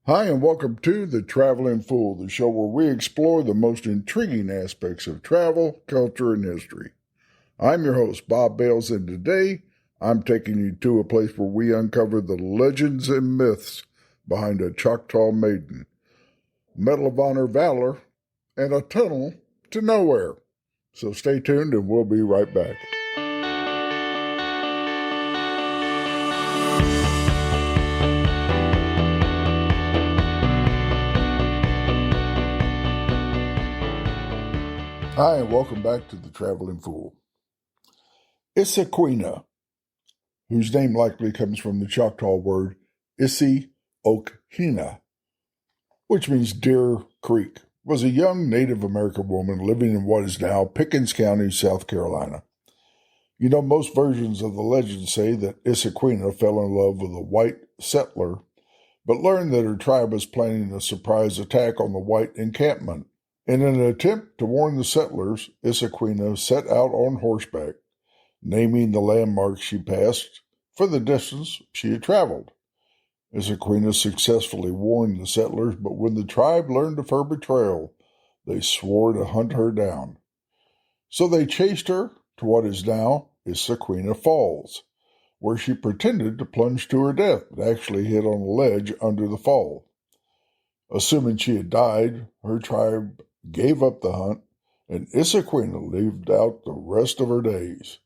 Hi, and welcome to The Traveling Fool, the show where we explore the most intriguing aspects of travel, culture, and history. I'm your host, Bob Bales, and today I'm taking you to a place where we uncover the legends and myths behind a Choctaw Maiden, Medal of Honor Valor, and a tunnel to nowhere. So stay tuned and we'll be right back. Hi, and welcome back to The Traveling Fool. Issaquena, whose name likely comes from the Choctaw word Issaquena, which means Deer Creek, was a young Native American woman living in what is now Pickens County, South Carolina. You know, most versions of the legend say that Issaquena fell in love with a white settler, but learned that her tribe was planning a surprise attack on the white encampment. In an attempt to warn the settlers, Issaquena set out on horseback, naming the landmarks she passed for the distance she had traveled. Issaquena successfully warned the settlers, but when the tribe learned of her betrayal, they swore to hunt her down. So they chased her to what is now Issaquena Falls, where she pretended to plunge to her death, but actually hit on a ledge under the fall. Assuming she had died, her tribe gave up the hunt, and Issaquena lived out the rest of her days.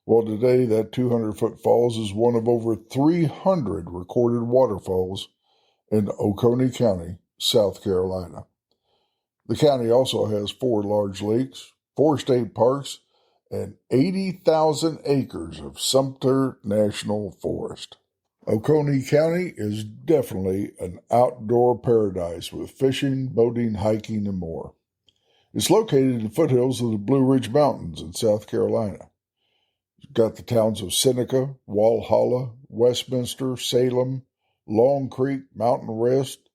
Well, today that 200-foot falls is one of over 300 recorded waterfalls in Oconee County, South Carolina. The county also has 4 large lakes, 4 state parks, and 80,000 acres of Sumter National Forest. Oconee County is definitely an outdoor paradise with fishing, boating, hiking, and more. It's located in the foothills of the Blue Ridge Mountains in South Carolina. It's got the towns of Seneca, Walhalla, Westminster, Salem, Long Creek, Mountain Rest,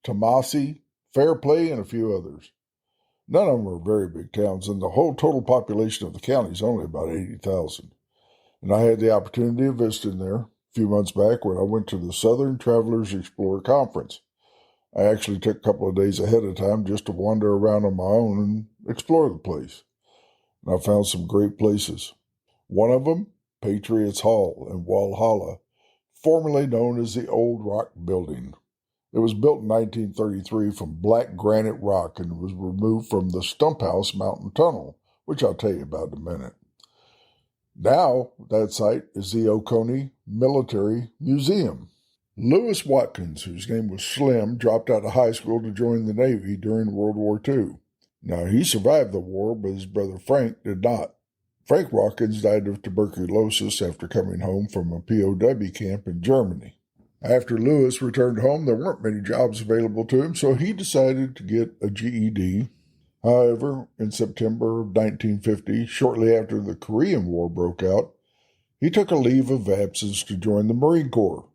Tomassi, Fairplay, and a few others. None of them are very big towns, and the whole total population of the county is only about 80,000. And I had the opportunity of visiting there a few months back when I went to the Southern Travelers Explorer Conference. I actually took a couple of days ahead of time just to wander around on my own and explore the place. And I found some great places. One of them, Patriots Hall in Walhalla, formerly known as the Old Rock Building. It was built in 1933 from black granite rock and was removed from the Stump House Mountain Tunnel, which I'll tell you about in a minute. Now, that site is the Oconee Military Museum. Lewis Watkins, whose name was Slim, dropped out of high school to join the Navy during World War II. Now, he survived the war, but his brother Frank did not. Frank Watkins died of tuberculosis after coming home from a POW camp in Germany. After Lewis returned home, there weren't many jobs available to him, so he decided to get a GED. However, in September of 1950, shortly after the Korean War broke out, he took a leave of absence to join the Marine Corps.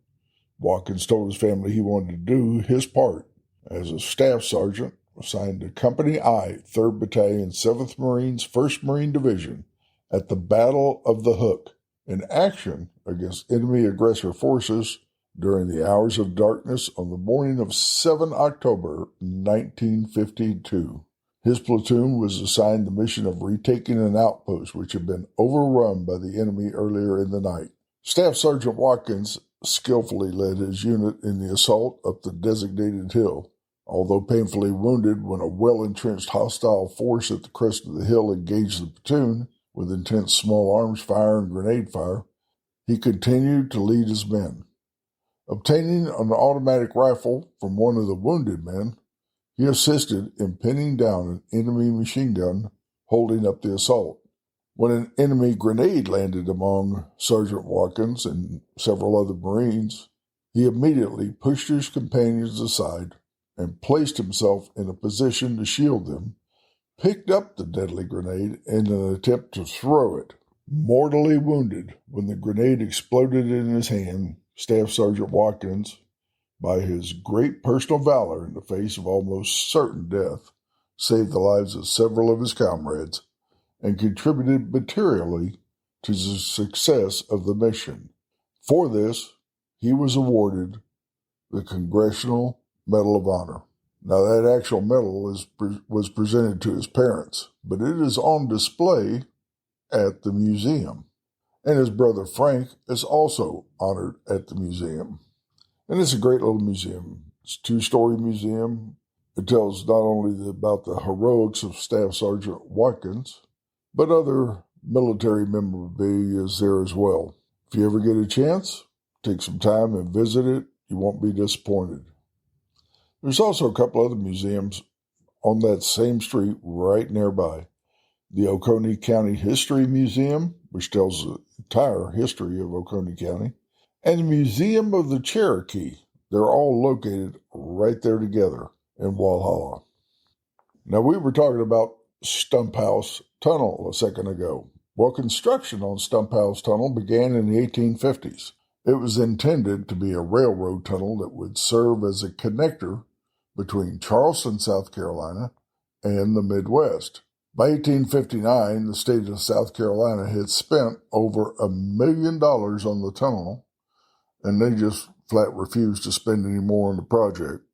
Watkins told his family he wanted to do his part. As a staff sergeant, assigned to Company I, 3rd Battalion, 7th Marines, 1st Marine Division, at the Battle of the Hook, in action against enemy aggressor forces during the hours of darkness on the morning of 7 October 1952. His platoon was assigned the mission of retaking an outpost which had been overrun by the enemy earlier in the night. Staff Sergeant Watkins skillfully led his unit in the assault up the designated hill. Although painfully wounded when a well-entrenched hostile force at the crest of the hill engaged the platoon with intense small arms fire and grenade fire, he continued to lead his men. Obtaining an automatic rifle from one of the wounded men, he assisted in pinning down an enemy machine gun holding up the assault. When an enemy grenade landed among Sergeant Watkins and several other Marines, he immediately pushed his companions aside and placed himself in a position to shield them, picked up the deadly grenade in an attempt to throw it. Mortally wounded when the grenade exploded in his hand, Staff Sergeant Watkins, by his great personal valor in the face of almost certain death, saved the lives of several of his comrades and contributed materially to the success of the mission. For this, he was awarded the Congressional Medal of Honor. Now, that actual medal was presented to his parents, but it is on display at the museum. And his brother Frank is also honored at the museum. And it's a great little museum. It's a two-story museum. It tells not only about the heroics of Staff Sergeant Watkins, but other military memorabilia is there as well. If you ever get a chance, take some time and visit it. You won't be disappointed. There's also a couple other museums on that same street right nearby. The Oconee County History Museum, which tells the entire history of Oconee County, and the Museum of the Cherokee. They're all located right there together in Walhalla. Now, we were talking about Stump House Tunnel a second ago. Well, construction on Stump House Tunnel began in the 1850s. It was intended to be a railroad tunnel that would serve as a connector between Charleston, South Carolina, and the Midwest. By 1859, the state of South Carolina had spent over $1 million on the tunnel, and they just flat refused to spend any more on the project.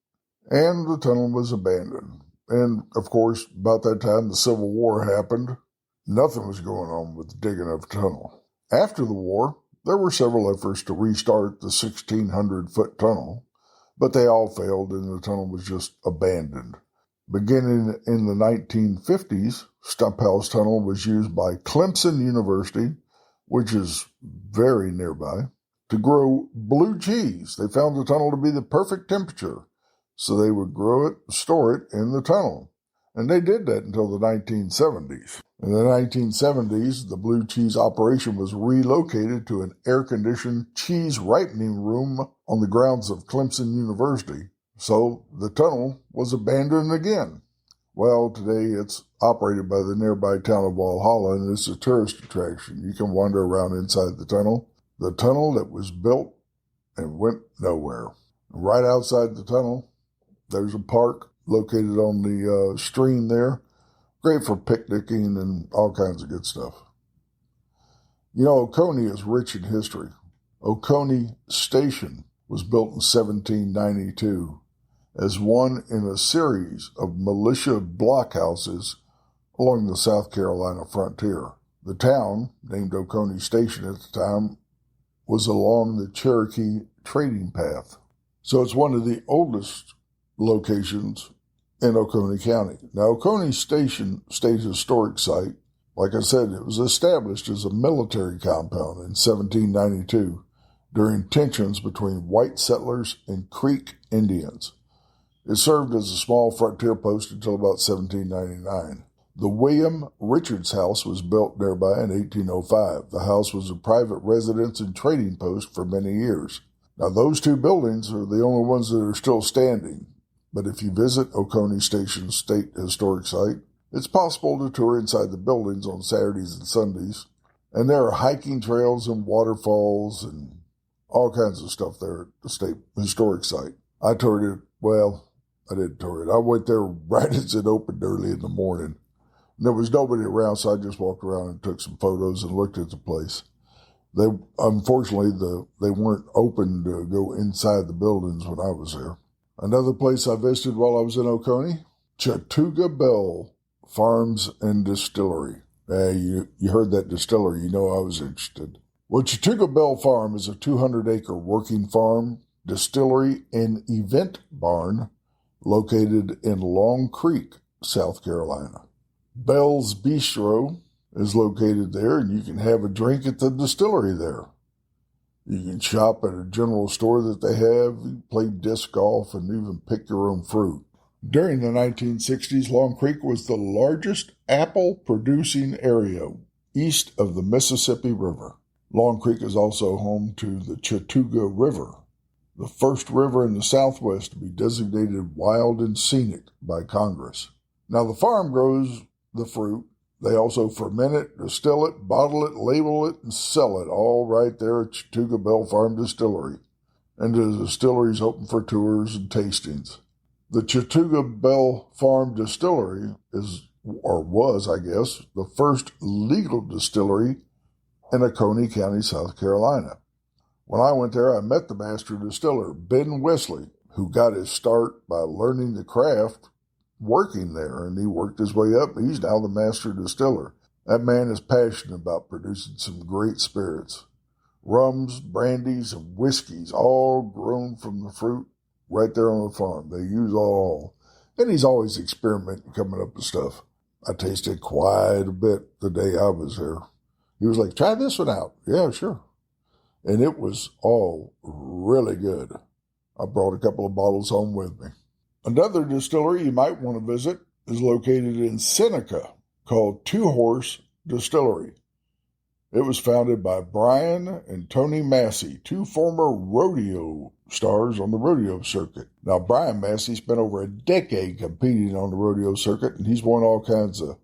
And the tunnel was abandoned. And, of course, about that time, the Civil War happened. Nothing was going on with digging of a tunnel. After the war, there were several efforts to restart the 1,600-foot tunnel, but they all failed and the tunnel was just abandoned. Beginning in the 1950s, Stump House Tunnel was used by Clemson University, which is very nearby, to grow blue cheese. They found the tunnel to be the perfect temperature, so they would grow it and store it in the tunnel. And they did that until the 1970s. In the 1970s, the blue cheese operation was relocated to an air-conditioned cheese ripening room on the grounds of Clemson University. So the tunnel was abandoned again. Well, today it's operated by the nearby town of Walhalla, and it's a tourist attraction. You can wander around inside the tunnel that was built and went nowhere. Right outside the tunnel, there's a park located on the stream there. Great for picnicking and all kinds of good stuff. You know, Oconee is rich in history. Oconee Station was built in 1792 as one in a series of militia blockhouses along the South Carolina frontier. The town, named Oconee Station at the time, was along the Cherokee trading path. So it's one of the oldest locations in Oconee County. Now, Oconee Station State Historic Site, like I said, it was established as a military compound in 1792 during tensions between white settlers and Creek Indians. It served as a small frontier post until about 1799. The William Richards House was built nearby in 1805. The house was a private residence and trading post for many years. Now, those two buildings are the only ones that are still standing. But if you visit Oconee Station State Historic Site, it's possible to tour inside the buildings on Saturdays and Sundays. And there are hiking trails and waterfalls and all kinds of stuff there at the State Historic Site. I toured it. Well, I didn't tour it. I went there right as it opened early in the morning. And there was nobody around, so I just walked around and took some photos and looked at the place. Unfortunately, they weren't open to go inside the buildings when I was there. Another place I visited while I was in Oconee, Choctaw Bell Farms and Distillery. You heard that distillery, you know I was interested. Well, Choctaw Bell Farm is a 200-acre working farm, distillery, and event barn located in Long Creek, South Carolina. Bell's Bistro is located there, and you can have a drink at the distillery there. You can shop at a general store that they have, you play disc golf, and even pick your own fruit. During the 1960s, Long Creek was the largest apple-producing area east of the Mississippi River. Long Creek is also home to the Chattooga River, the first river in the Southwest to be designated wild and scenic by Congress. Now, the farm grows the fruit. They also ferment it, distill it, bottle it, label it, and sell it, all right there at Choctaw Bell Farm Distillery. And the distillery is open for tours and tastings. The Choctaw Bell Farm Distillery was, I guess, the first legal distillery in Oconee County, South Carolina. When I went there, I met the master distiller, Ben Wesley, who got his start by learning the craft working there, and he worked his way up. He's now the master distiller. That man is passionate about producing some great spirits. Rums, brandies, and whiskeys, all grown from the fruit right there on the farm. They use all. And he's always experimenting, coming up with stuff. I tasted quite a bit the day I was there. He was like, try this one out. Yeah, sure. And it was all really good. I brought a couple of bottles home with me. Another distillery you might want to visit is located in Seneca, called Two Horse Distillery. It was founded by Brian and Tony Massey, two former rodeo stars on the rodeo circuit. Now, Brian Massey spent over a decade competing on the rodeo circuit, and he's won all kinds of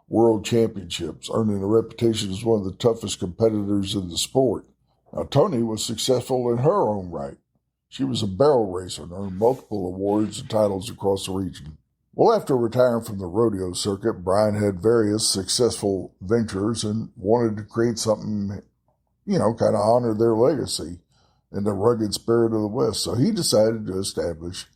world championships, earning a reputation as one of the toughest competitors in the sport. Now, Tony was successful in her own right. She was a barrel racer and earned multiple awards and titles across the region. Well, after retiring from the rodeo circuit, Brian had various successful ventures and wanted to create something, kind of honor their legacy in the rugged spirit of the West. So he decided to establish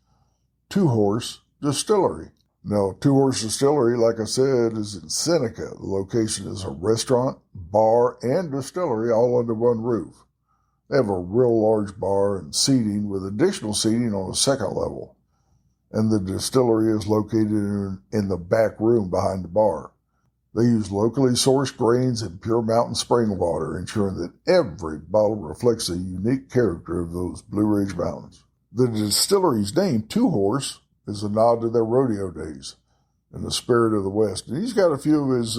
Two Horse Distillery. Now, Two Horse Distillery, like I said, is in Seneca. The location is a restaurant, bar, and distillery all under one roof. They have a real large bar and seating with additional seating on the second level. And the distillery is located in the back room behind the bar. They use locally sourced grains and pure mountain spring water, ensuring that every bottle reflects the unique character of those Blue Ridge Mountains. The distillery's name, Two Horse, is a nod to their rodeo days and the spirit of the West. And he's got a few of his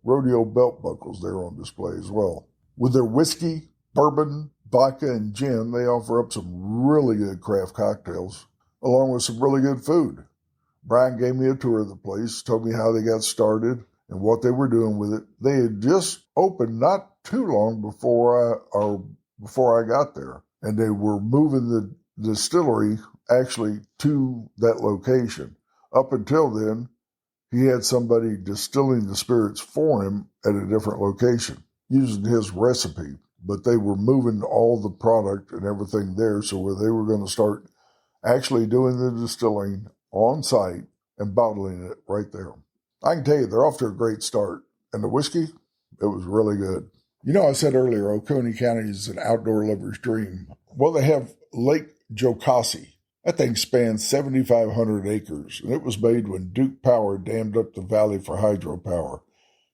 rodeo belt buckles there on display as well. With their whiskey, bourbon, vodka, and gin, they offer up some really good craft cocktails, along with some really good food. Brian gave me a tour of the place, told me how they got started and what they were doing with it. They had just opened not too long before I got there, and they were moving the distillery actually to that location. Up until then, he had somebody distilling the spirits for him at a different location using his recipe, but they were moving all the product and everything there, so where they were going to start actually doing the distilling on site and bottling it right there. I can tell you, they're off to a great start. And the whiskey, it was really good. I said earlier, Oconee County is an outdoor lover's dream. Well, they have Lake Jocassee. That thing spans 7,500 acres, and it was made when Duke Power dammed up the valley for hydropower.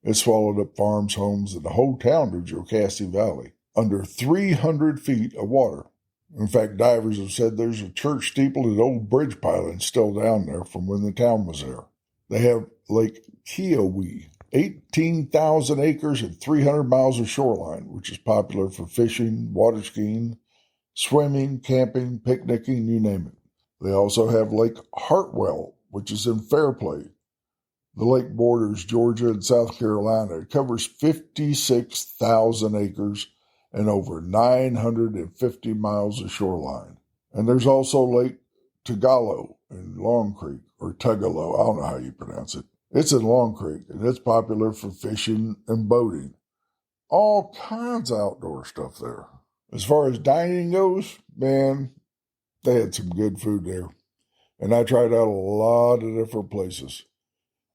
It swallowed up farms, homes, and the whole town of Jocassee Valley, under 300 feet of water. In fact, divers have said there's a church steeple and old bridge pilings still down there from when the town was there. They have Lake Keowee, 18,000 acres and 300 miles of shoreline, which is popular for fishing, water skiing, swimming, camping, picnicking, you name it. They also have Lake Hartwell, which is in Fairplay. The lake borders Georgia and South Carolina. It covers 56,000 acres and over 950 miles of shoreline. And there's also Lake Tugalo in Long Creek, or Tugalo, I don't know how you pronounce it. It's in Long Creek, and it's popular for fishing and boating. All kinds of outdoor stuff there. As far as dining goes, man, they had some good food there. And I tried out a lot of different places.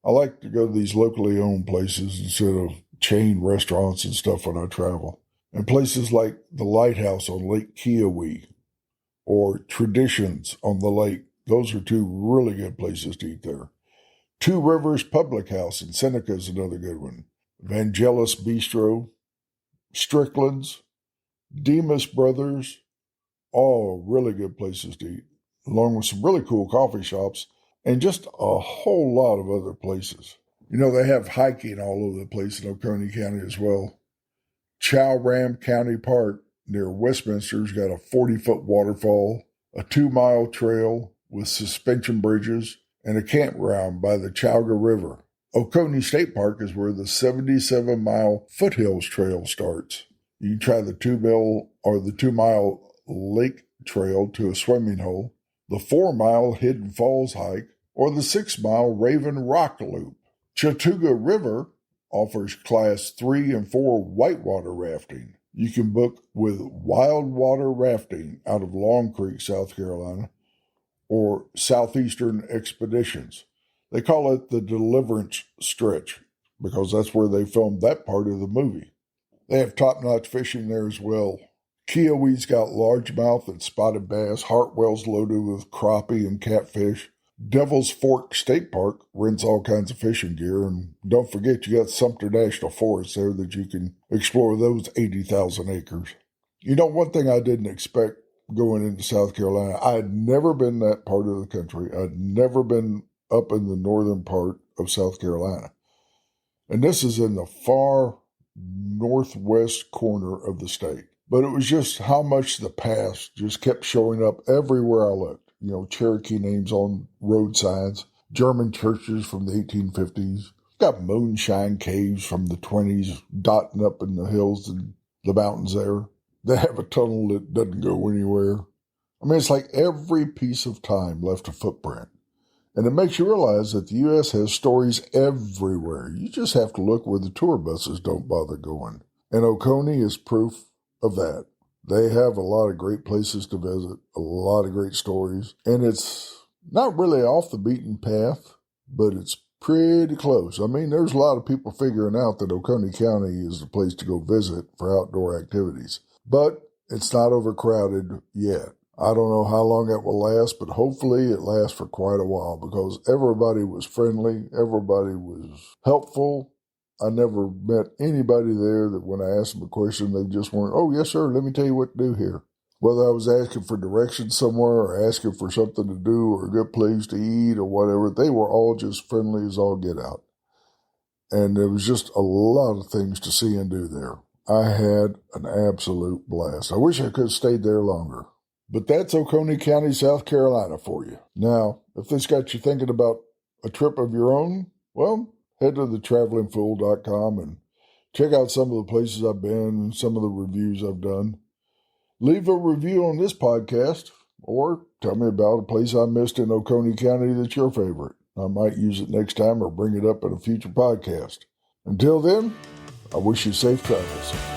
I like to go to these locally owned places instead of chain restaurants and stuff when I travel. And places like the Lighthouse on Lake Keowee or Traditions on the lake, those are two really good places to eat there. Two Rivers Public House in Seneca is another good one. Vangelis Bistro, Strickland's, Demas Brothers, all really good places to eat, along with some really cool coffee shops and just a whole lot of other places. They have hiking all over the place in Oconee County as well. Chow-Ram County Park near Westminster's got a 40-foot waterfall, a 2-mile trail with suspension bridges, and a campground by the Chowga River. Oconee State Park is where the 77-mile Foothills Trail starts. You can try the 2-mile Lake Trail to a swimming hole, the 4-mile Hidden Falls hike, or the 6-mile Raven Rock Loop. Chattooga River offers Class 3 and 4 whitewater rafting. You can book with Wild Water Rafting out of Long Creek, South Carolina, or Southeastern Expeditions. They call it the Deliverance Stretch because that's where they filmed that part of the movie. They have top-notch fishing there as well. Kiowa's got largemouth and spotted bass. Hartwell's loaded with crappie and catfish. Devil's Fork State Park rents all kinds of fishing gear. And don't forget, you got Sumter National Forest there that you can explore those 80,000 acres. You know, one thing I didn't expect going into South Carolina, I had never been that part of the country. I'd never been up in the northern part of South Carolina. And this is in the far northwest corner of the state. But it was just how much the past just kept showing up everywhere I looked. You know, Cherokee names on road signs, German churches from the 1850s, got moonshine caves from the 20s dotting up in the hills and the mountains there. They have a tunnel that doesn't go anywhere. I mean, it's like every piece of time left a footprint. And it makes you realize that the U.S. has stories everywhere. You just have to look where the tour buses don't bother going. And Oconee is proof of that. They have a lot of great places to visit, a lot of great stories. And it's not really off the beaten path, but it's pretty close. I mean, there's a lot of people figuring out that Oconee County is the place to go visit for outdoor activities. But it's not overcrowded yet. I don't know how long it will last, but hopefully it lasts for quite a while because everybody was friendly, everybody was helpful. I never met anybody there that when I asked them a question, they just weren't, oh, yes, sir, let me tell you what to do here. Whether I was asking for directions somewhere or asking for something to do or a good place to eat or whatever, they were all just friendly as all get out. And there was just a lot of things to see and do there. I had an absolute blast. I wish I could have stayed there longer. But that's Oconee County, South Carolina for you. Now, if this got you thinking about a trip of your own, well, head to thetravelingfool.com and check out some of the places I've been and some of the reviews I've done. Leave a review on this podcast or tell me about a place I missed in Oconee County that's your favorite. I might use it next time or bring it up in a future podcast. Until then, I wish you safe travels.